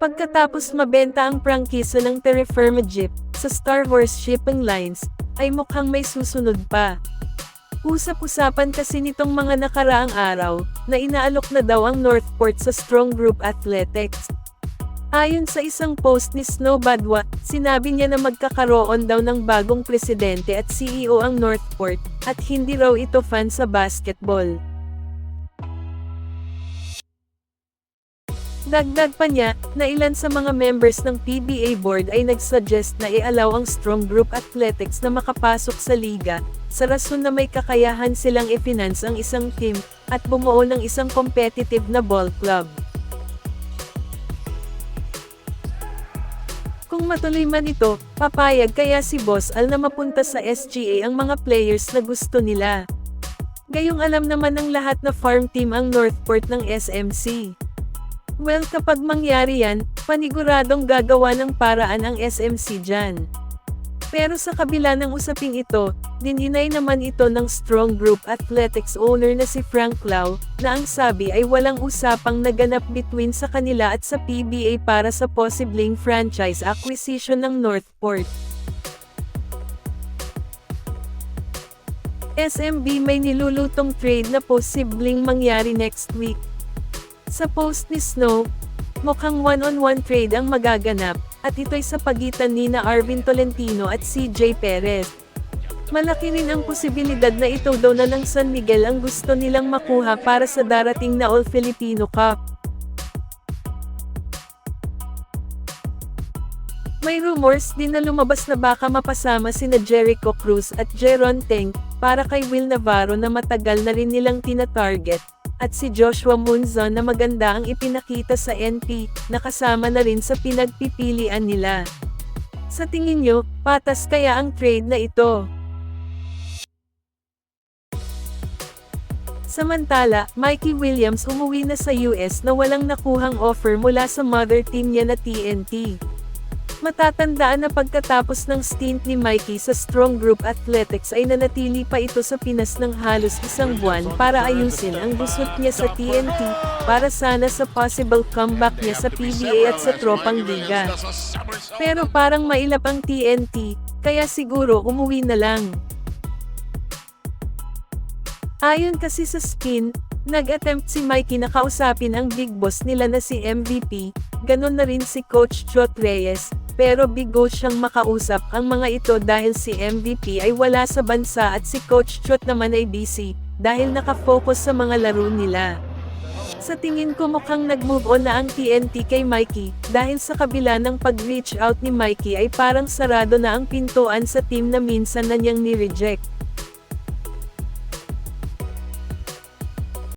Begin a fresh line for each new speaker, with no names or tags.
Pagkatapos mabenta ang prangkisa ng Terra Firma Jeep sa Star Wars Shipping Lines, ay mukhang may susunod pa. Usap-usapan kasi nitong mga nakaraang araw, na inaalok na daw ang Northport sa Strong Group Athletics. Ayon sa isang post ni Snow Badwa, sinabi niya na magkakaroon daw ng bagong presidente at CEO ang Northport, at hindi raw ito fan sa basketball. Dagdag pa niya, na ilan sa mga members ng PBA board ay nagsuggest na i-allow ang Strong Group Athletics na makapasok sa liga, sa rason na may kakayahan silang i-finance ang isang team, at bumuo ng isang competitive na ball club. Kung matuloy man ito, papayag kaya si Boss Al na mapunta sa SGA ang mga players na gusto nila. Gayong alam naman ng lahat na farm team ang Northport ng SMC. Well, kapag mangyari yan, paniguradong gagawa ng paraan ang SMC dyan. Pero sa kabila ng usaping ito, dininay naman ito ng Strong Group Athletics owner na si Frank Lau, na ang sabi ay walang usapang naganap between sa kanila at sa PBA para sa posibleng franchise acquisition ng Northport. SMB may nilulutong trade na posibleng mangyari next week. Sa post ni Snow, mukhang one-on-one trade ang magaganap, at ito'y sa pagitan nina Arvin Tolentino at CJ Perez. Malaki rin ang posibilidad na ito daw na ng San Miguel ang gusto nilang makuha para sa darating na All-Filipino Cup. May rumors din na lumabas na baka mapasama sina Jericho Cruz at Jeron Teng, para kay Will Navarro na matagal na rin nilang tina-target, at si Joshua Munzon na maganda ang ipinakita sa NP, na kasama na rin sa pinagpipilian nila. Sa tingin nyo, patas kaya ang trade na ito? Samantala, Mikey Williams umuwi na sa US na walang nakuhang offer mula sa mother team niya na TNT. Matatandaan na pagkatapos ng stint ni Mikey sa Strong Group Athletics ay nanatili pa ito sa Pinas ng halos isang buwan para ayusin ang gusot niya sa TNT, para sana sa possible comeback niya sa PBA at sa tropang liga. Pero parang mailap ang TNT, kaya siguro umuwi na lang. Ayon kasi sa Spin, nag-attempt si Mikey na kausapin ang big boss nila na si MVP, ganon na rin si Coach Chot Reyes, pero bigo siyang makausap ang mga ito dahil si MVP ay wala sa bansa at si Coach Chot naman ay busy, dahil nakafocus sa mga laro nila. Sa tingin ko mukhang nag-move on na ang TNT kay Mikey, dahil sa kabila ng pag-reach out ni Mikey ay parang sarado na ang pintuan sa team na minsan na niyang ni-reject.